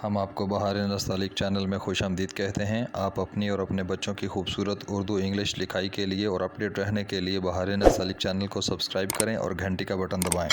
ہم آپ کو بہار نستعلیق چینل میں خوش آمدید کہتے ہیں۔ آپ اپنی اور اپنے بچوں کی خوبصورت اردو انگلش لکھائی کے لیے اور اپڈیٹ رہنے کے لیے بہار نستعلیق چینل کو سبسکرائب کریں اور گھنٹی کا بٹن دبائیں۔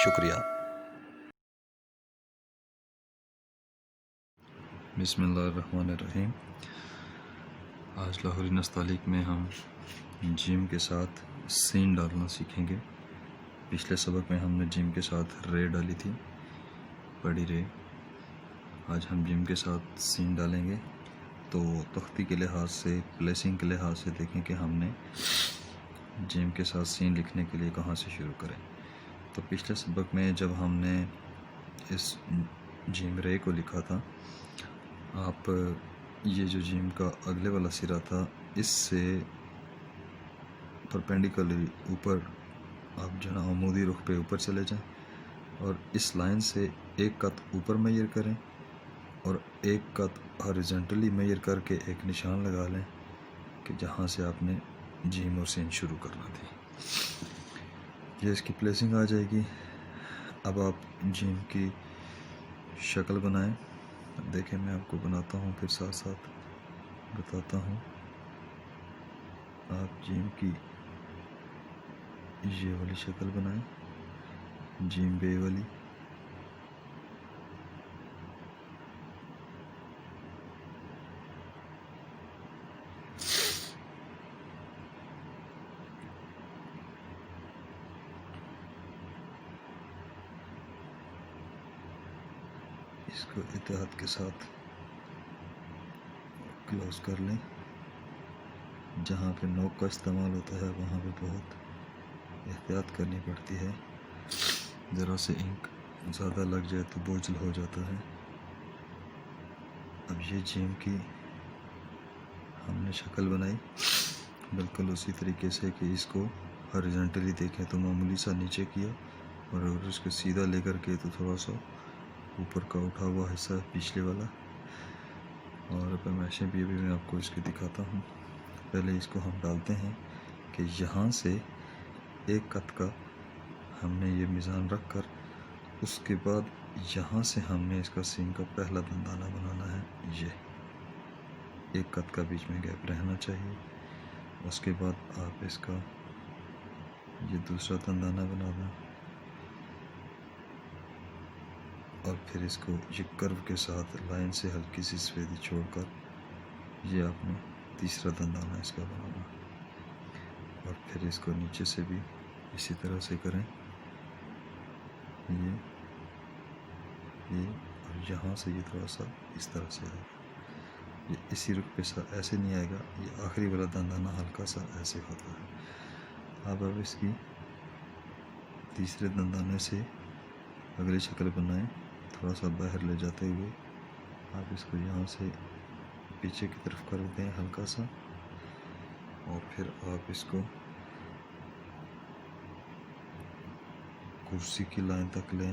شکریہ۔ بسم اللہ الرحمن الرحیم۔ آج لاہوری نستعلیق میں ہم جیم کے ساتھ سین ڈالنا سیکھیں گے۔ پچھلے سبق میں ہم نے جیم کے ساتھ رے ڈالی تھی، بڑی رے۔ آج ہم جیم کے ساتھ سین ڈالیں گے۔ تو تختی کے لحاظ سے، پلیسنگ کے لحاظ سے دیکھیں کہ ہم نے جیم کے ساتھ سین لکھنے کے لیے کہاں سے شروع کریں۔ تو پچھلے سبق میں جب ہم نے اس جیم رے کو لکھا تھا، آپ یہ جو جیم کا اگلے والا سرا تھا، اس سے پرپینڈیکولرلی اوپر آپ جو ہے نا عمودی رخ پہ اوپر چلے جائیں اور اس لائن سے ایک قط اوپر میئر کریں اور ایک قط ہاریزونٹلی میئر کر کے ایک نشان لگا لیں کہ جہاں سے آپ نے جیم اور سین شروع کرنا تھی۔ یہ اس کی پلیسنگ آ جائے گی۔ اب آپ جیم کی شکل بنائیں۔ دیکھیں میں آپ کو بناتا ہوں، پھر ساتھ ساتھ بتاتا ہوں۔ آپ جیم کی یہ والی شکل بنائیں، جیم بے والی۔ اس کو اتحاد کے ساتھ کلوز کر لیں۔ جہاں پہ نوک کا استعمال ہوتا ہے وہاں پہ بہت احتیاط کرنی پڑتی ہے، ذرا سے انک زیادہ لگ جائے تو بوجھل ہو جاتا ہے۔ اب یہ جیم کی ہم نے شکل بنائی بالکل اسی طریقے سے کہ اس کو ہاریزونٹلی دیکھیں تو معمولی سا نیچے کیا، اور اگر اس کو سیدھا لے کر کے تو تھوڑا سا اوپر کا اٹھا ہوا حصہ پچھلے والا۔ اور پیمائشیں بھی ابھی میں آپ کو اس کی دکھاتا ہوں۔ پہلے اس کو ہم ڈالتے ہیں کہ یہاں سے ایک قط کا ہم نے یہ میزان رکھ کر، اس کے بعد یہاں سے ہم نے اس کا سین کا پہلا دندانہ بنانا ہے۔ یہ ایک قط کا بیچ میں گیپ رہنا چاہیے۔ اس کے بعد آپ اس کا یہ دوسرا دندانہ بنا دیں اور پھر اس کو یہ کرو کے ساتھ لائن سے ہلکی سی سفیدی چھوڑ کر یہ آپ نے تیسرا دندانہ اس کا بنانا، اور پھر اس کو نیچے سے بھی اسی طرح سے کریں، یہ اور یہاں سے یہ تھوڑا سا اس طرح سے آئے گا، یہ اسی رخ پہ سا ایسے نہیں آئے گا، یہ آخری والا دندانہ ہلکا سا ایسے ہوتا ہے۔ اب اس کی تیسرے دندانے سے اگلی شکل بنائیں، تھوڑا سا باہر لے جاتے ہوئے آپ اس کو یہاں سے پیچھے کی طرف کر دیں ہلکا سا، اور پھر آپ اس کو کرسی کی لائن تک لیں،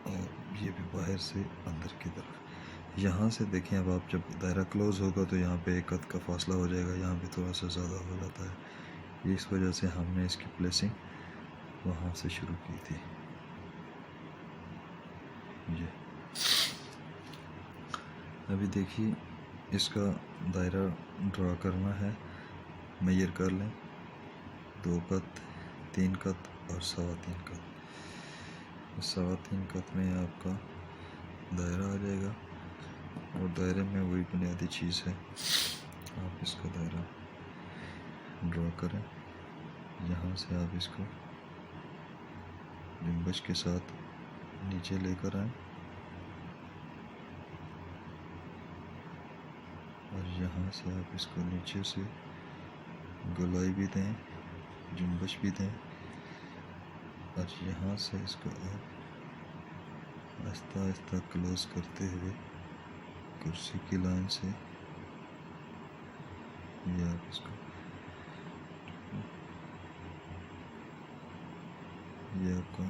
اور یہ بھی باہر سے اندر کی طرف۔ یہاں سے دیکھیں اب آپ جب دائرہ کلوز ہوگا تو یہاں پہ ایک قط کا فاصلہ ہو جائے گا، یہاں پہ تھوڑا سا زیادہ ہو جاتا ہے، اس وجہ سے ہم نے اس کی پلیسنگ وہاں سے شروع کی تھی۔ ابھی دیکھیے اس کا دائرہ ڈرا کرنا ہے، میئر کر لیں، 2 قط، 3 قط اور 3.25 قط۔ 3.25 قط میں آپ کا دائرہ آ جائے گا، اور دائرے میں وہی بنیادی چیز ہے، آپ اس کا دائرہ ڈرا کریں۔ یہاں سے آپ اس کو جنبش کے ساتھ نیچے لے کر آئیں، اور یہاں سے آپ اس کو نیچے سے گولائی بھی دیں، جنبش بھی دیں، اور یہاں سے اس کو آپ آہستہ آہستہ کلوز کرتے ہوئے کرسی کی لائن سے یہ آپ اس کو یہ آپ کا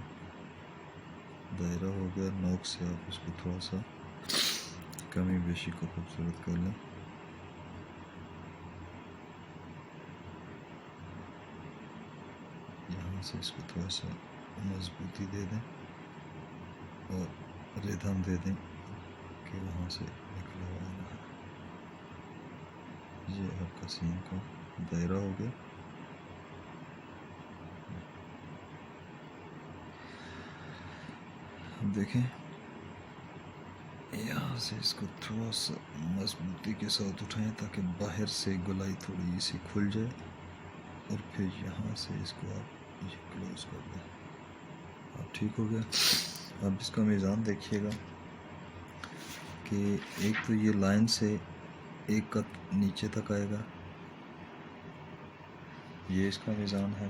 دائرہ ہو گیا۔ نوک سے آپ اس کو تھوڑا سا کمی بیشی کو خوبصورت کر لیں۔ یہاں سے اس کو تھوڑا سا مضبوطی دے دیں، ہم دے دیں کہ وہاں سے نکلا ہوا ہے۔ یہ آپ کا سین کا دائرہ ہو گیا۔ اب دیکھیں یہاں سے اس کو تھوڑا سا مضبوطی کے ساتھ اٹھائیں تاکہ باہر سے گولائی تھوڑی سی کھل جائے، اور پھر یہاں سے اس کو آپ یہ کلوز کر دیں۔ اب ٹھیک ہو گیا۔ اب اس کا میزان دیکھیے گا کہ ایک تو یہ لائن سے ایک کت نیچے تک آئے گا، یہ اس کا میزان ہے،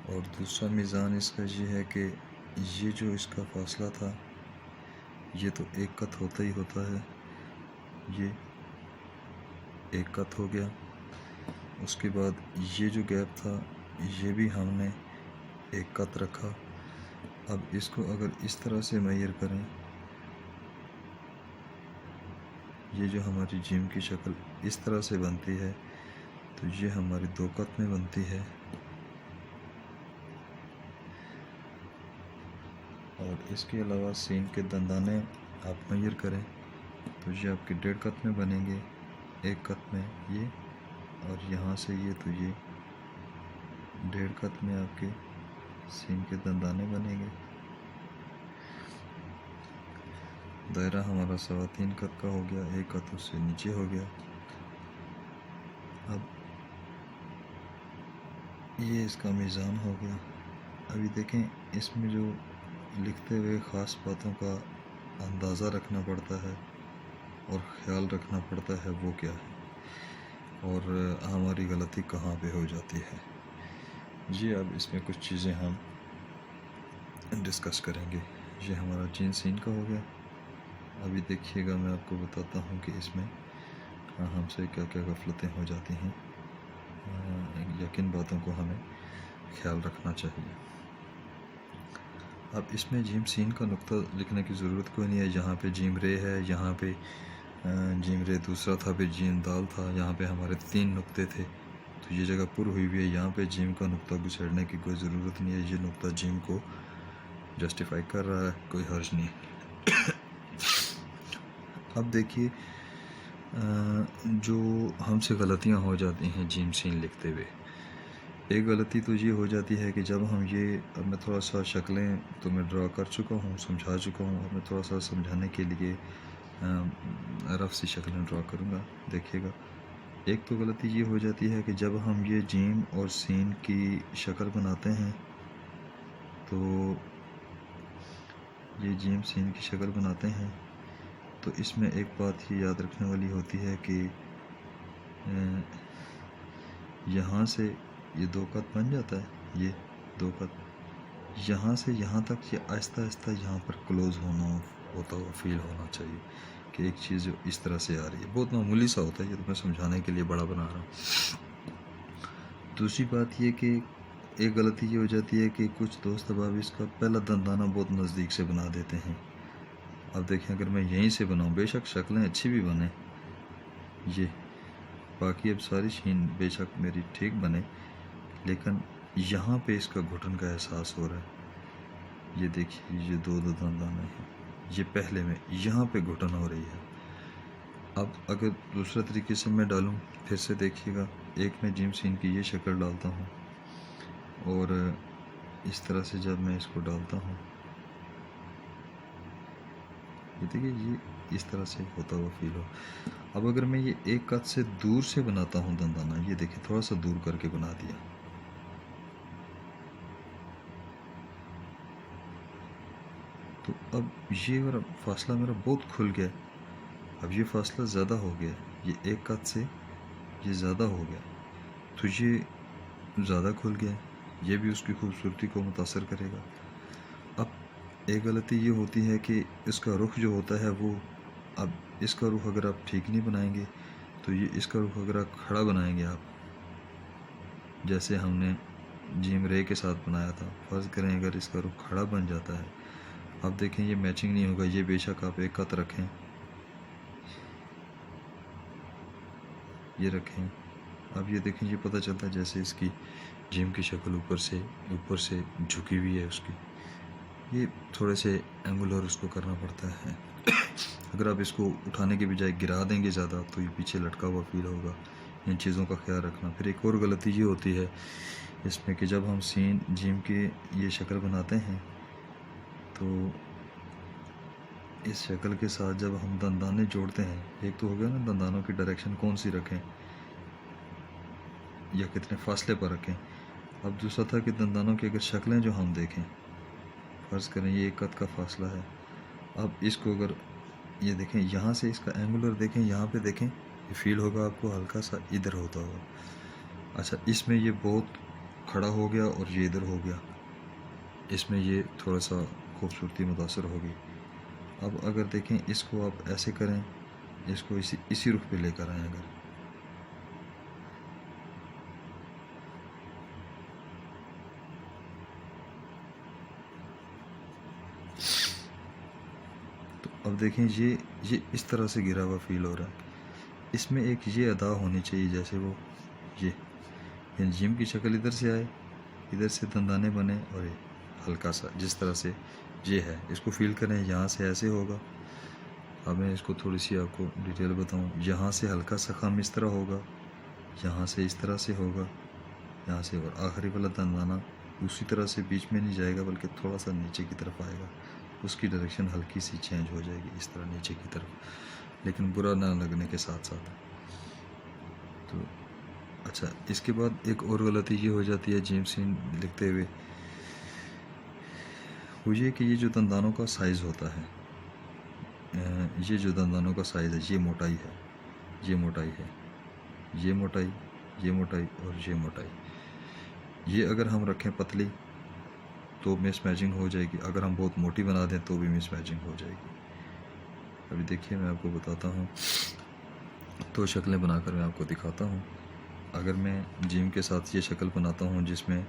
اور دوسرا میزان اس کا یہ ہے کہ یہ جو اس کا فاصلہ تھا یہ تو ایک کت ہوتا ہی ہوتا ہے، یہ ایک کت ہو گیا۔ اس کے بعد یہ جو گیپ تھا یہ بھی ہم نے ایک کت رکھا۔ اب اس کو اگر اس طرح سے میئر کریں، یہ جو ہماری جیم کی شکل اس طرح سے بنتی ہے تو یہ ہماری 2 کت میں بنتی ہے، اور اس کے علاوہ سین کے دندانے آپ میئر کریں تو یہ آپ کے 1.5 کت میں بنیں گے، 1 کت میں یہ، اور یہاں سے یہ تو یہ 1.5 کت میں آپ کے سین کے دندانے بنیں گے۔ دائرہ ہمارا 3.25 کت کا ہو گیا، 1 کت اس سے نیچے ہو گیا۔ اب یہ اس کا میزان ہو گیا۔ ابھی دیکھیں اس میں جو لکھتے ہوئے خاص باتوں کا اندازہ رکھنا پڑتا ہے اور خیال رکھنا پڑتا ہے وہ کیا ہے، اور ہماری غلطی کہاں پہ ہو جاتی ہے، یہ اب اس میں کچھ چیزیں ہم ڈسکس کریں گے۔ یہ ہمارا جین سین کا ہو گیا۔ ابھی دیکھیے گا میں آپ کو بتاتا ہوں کہ اس میں ہم سے کیا کیا غفلتیں ہو جاتی ہیں، یا کن باتوں کو ہمیں خیال رکھنا چاہیے۔ اب اس میں جیم سین کا نقطہ لکھنے کی ضرورت کوئی نہیں ہے، جہاں پہ جیم رے ہے یہاں پہ جیم رے دوسرا تھا، پھر جیم دال تھا، یہاں پہ ہمارے 3 نقطے تھے، تو یہ جگہ پر ہوئی ہوئی ہے، یہاں پہ جیم کا نقطہ گھسیڑنے کی کوئی ضرورت نہیں ہے، یہ نقطہ جیم کو جسٹیفائی کر رہا ہے، کوئی حرج نہیں۔ اب دیکھیے جو ہم سے غلطیاں ہو جاتی ہیں جیم سین لکھتے ہوئے، ایک غلطی تو یہ ہو جاتی ہے کہ جب ہم اب میں تھوڑا سا شکلیں تو میں ڈرا کر چکا ہوں، سمجھا چکا ہوں، اور میں تھوڑا سا سمجھانے کے لیے رف سی شکلیں ڈرا کروں گا، دیکھیے گا۔ ایک تو غلطی یہ ہو جاتی ہے کہ جب ہم یہ جیم اور سین کی شکل بناتے ہیں تو یہ جیم سین کی شکل بناتے ہیں تو اس میں ایک بات یہ یاد رکھنے والی ہوتی ہے کہ یہاں سے یہ 2 کت بن جاتا ہے، یہ 2 کت یہاں سے یہاں تک یہ آہستہ آہستہ یہاں پر کلوز ہوتا ہوا فیل ہونا چاہیے کہ ایک چیز جو اس طرح سے آ رہی ہے، بہت معمولی سا ہوتا ہے، یہ تو میں سمجھانے کے لیے بڑا بنا رہا ہوں۔ دوسری بات یہ کہ ایک غلطی یہ ہو جاتی ہے کہ کچھ دوست احباب اس کا پہلا دندانہ بہت نزدیک سے بنا دیتے ہیں۔ اب دیکھیں اگر میں یہیں سے بناؤں، بے شک شکلیں اچھی بھی بنیں، یہ باقی اب ساری شین بے شک میری ٹھیک بنے، لیکن یہاں پہ اس کا گھٹن کا احساس ہو رہا ہے، یہ دیکھیے یہ 2 دندانے ہیں، یہ پہلے میں یہاں پہ گھٹن ہو رہی ہے۔ اب اگر دوسرے طریقے سے میں ڈالوں، پھر سے دیکھیے گا، ایک میں جیم سین کی یہ شکل ڈالتا ہوں اور اس طرح سے جب میں اس کو ڈالتا ہوں، یہ دیکھیے یہ اس طرح سے ہوتا ہوا فیل ہو۔ اب اگر میں یہ 1 کت سے دور سے بناتا ہوں دندانہ، یہ دیکھیں تھوڑا سا دور کر کے بنا دیا، تو اب یہ فاصلہ میرا بہت کھل گیا، اب یہ فاصلہ زیادہ ہو گیا، یہ 1 کت سے یہ زیادہ ہو گیا، تو یہ زیادہ کھل گیا، یہ بھی اس کی خوبصورتی کو متاثر کرے گا۔ اب ایک غلطی یہ ہوتی ہے کہ اس کا رخ جو ہوتا ہے وہ، اب اس کا رخ اگر آپ ٹھیک نہیں بنائیں گے تو یہ اس کا رخ اگر آپ کھڑا بنائیں گے، آپ جیسے ہم نے جیم رے کے ساتھ بنایا تھا، فرض کریں اگر اس کا رخ کھڑا بن جاتا ہے، اب دیکھیں یہ میچنگ نہیں ہوگا، یہ بے شک آپ 1 کت رکھیں، یہ رکھیں، اب یہ دیکھیں یہ پتہ چلتا ہے جیسے اس کی جیم کی شکل اوپر سے جھکی ہوئی ہے اس کی، یہ تھوڑے سے اینگولر اس کو کرنا پڑتا ہے. اگر آپ اس کو اٹھانے کے بجائے گرا دیں گے زیادہ تو یہ پیچھے لٹکا ہوا فیل ہوگا. ان چیزوں کا خیال رکھنا. پھر ایک اور غلطی یہ ہوتی ہے اس میں کہ جب ہم سین جیم کی یہ شکل بناتے ہیں تو اس شکل کے ساتھ جب ہم دندانے جوڑتے ہیں، ایک تو ہو گیا نا دندانوں کی ڈائریکشن کون سی رکھیں یا کتنے فاصلے پر رکھیں. اب دوسرا تھا کہ دندانوں کی اگر شکلیں جو ہم دیکھیں، فرض کریں یہ ایک قد کا فاصلہ ہے. اب اس کو اگر یہ دیکھیں یہاں سے اس کا اینگولر دیکھیں، یہاں پہ دیکھیں یہ فیل ہوگا آپ کو ہلکا سا ادھر ہوتا ہوگا. اچھا اس میں یہ بہت کھڑا ہو گیا اور یہ ادھر ہو گیا، اس میں یہ تھوڑا سا خوبصورتی متاثر ہوگی. اب اگر دیکھیں اس کو آپ ایسے کریں، اس کو اسی رخ پہ لے کر آئیں اگر، تو اب دیکھیں یہ اس طرح سے گرا ہوا فیل ہو رہا ہے. اس میں ایک یہ ادا ہونی چاہیے جیسے وہ یہ یعنی جیم کی شکل ادھر سے آئے، ادھر سے دندانے بنے اور یہ ہلکا سا جس طرح سے یہ ہے اس کو فیل کریں. یہاں سے ایسے ہوگا. اب میں اس کو تھوڑی سی آپ کو ڈیٹیل بتاؤں. یہاں سے ہلکا سا خم اس طرح ہوگا، یہاں سے اس طرح سے ہوگا، یہاں سے، اور آخری والا دندانہ اسی طرح سے بیچ میں نہیں جائے گا بلکہ تھوڑا سا نیچے کی طرف آئے گا. اس کی ڈائریکشن ہلکی سی چینج ہو جائے گی اس طرح نیچے کی طرف، لیکن برا نہ لگنے کے ساتھ ساتھ. تو اچھا اس کے بعد ایک اور غلطی یہ ہو جاتی ہے جیم سین لکھتے ہوئے، وہ یہ کہ یہ جو دندانوں کا سائز ہوتا ہے، یہ جو دندانوں کا سائز ہے، یہ موٹائی ہے، یہ موٹائی ہے، یہ موٹائی، یہ موٹائی اور یہ موٹائی. یہ اگر ہم رکھیں پتلی تو مس میچنگ ہو جائے گی، اگر ہم بہت موٹی بنا دیں تو بھی مس میچنگ ہو جائے گی. ابھی دیکھیے میں آپ کو بتاتا ہوں، دو شکلیں بنا کر میں آپ کو دکھاتا ہوں. اگر میں جیم کے ساتھ یہ شکل بناتا ہوں جس میں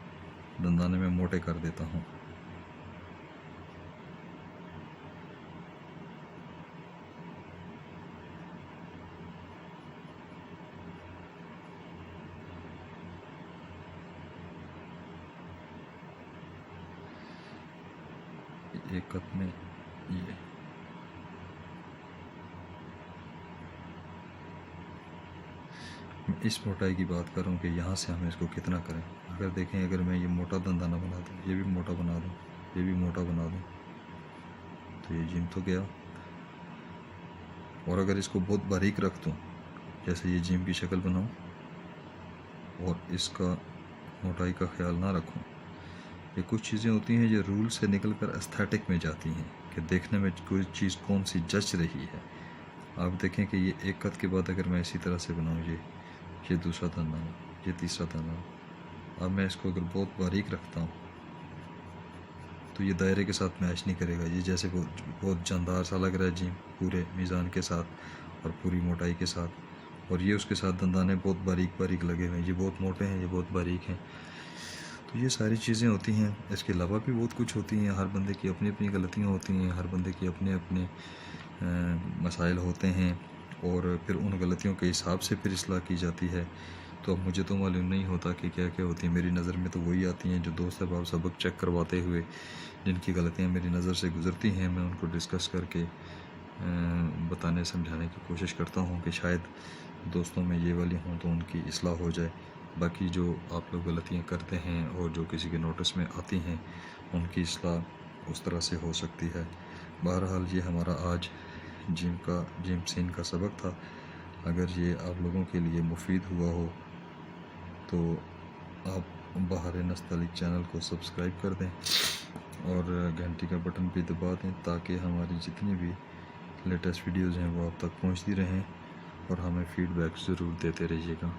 دندانے میں موٹے کر دیتا ہوں، ایک قط میں یہ اس موٹائی کی بات کر رہا ہوں کہ یہاں سے ہمیں اس کو کتنا کریں. اگر دیکھیں اگر میں یہ موٹا دندانہ بنا دوں، یہ بھی موٹا بنا دوں، یہ بھی موٹا بنا دوں تو یہ جیم تو گیا. اور اگر اس کو بہت باریک رکھ دوں، جیسے یہ جیم کی شکل بناؤں اور اس کا موٹائی کا خیال نہ رکھوں، یہ کچھ چیزیں ہوتی ہیں جو رول سے نکل کر استھیٹک میں جاتی ہیں کہ دیکھنے میں کوئی چیز کون سی جچ رہی ہے. آپ دیکھیں کہ یہ ایک قط کے بعد اگر میں اسی طرح سے بناؤں، یہ دوسرا دندانہ، یہ تیسرا دندانہ، اب میں اس کو اگر بہت باریک رکھتا ہوں تو یہ دائرے کے ساتھ میچ نہیں کرے گا. یہ جیسے بہت جاندار سا لگ رہا ہے جیم پورے میزان کے ساتھ اور پوری موٹائی کے ساتھ، اور یہ اس کے ساتھ دندانے بہت باریک باریک لگے ہوئے ہیں، یہ بہت موٹے ہیں، یہ بہت باریک ہیں. تو یہ ساری چیزیں ہوتی ہیں. اس کے علاوہ بھی بہت کچھ ہوتی ہیں. ہر بندے کی اپنی اپنی غلطیاں ہوتی ہیں، ہر بندے کے اپنے اپنے مسائل ہوتے ہیں، اور پھر ان غلطیوں کے حساب سے پھر اصلاح کی جاتی ہے. تو اب مجھے تو معلوم نہیں ہوتا کہ کیا کیا ہوتی ہیں. میری نظر میں تو وہی آتی ہیں جو دوست احباب سبق چیک کرواتے ہوئے جن کی غلطیاں میری نظر سے گزرتی ہیں، میں ان کو ڈسکس کر کے بتانے سمجھانے کی کوشش کرتا ہوں کہ شاید دوستوں میں یہ والی ہوں تو ان کی اصلاح ہو جائے. باقی جو آپ لوگ غلطیاں کرتے ہیں اور جو کسی کے نوٹس میں آتی ہیں ان کی اصلاح اس طرح سے ہو سکتی ہے. بہرحال یہ ہمارا آج جیم سین کا سبق تھا. اگر یہ آپ لوگوں کے لیے مفید ہوا ہو تو آپ بہار نستعلیق چینل کو سبسکرائب کر دیں اور گھنٹی کا بٹن بھی دبا دیں تاکہ ہماری جتنی بھی لیٹسٹ ویڈیوز ہیں وہ آپ تک پہنچتی رہیں، اور ہمیں فیڈ بیک ضرور دیتے رہیے گا.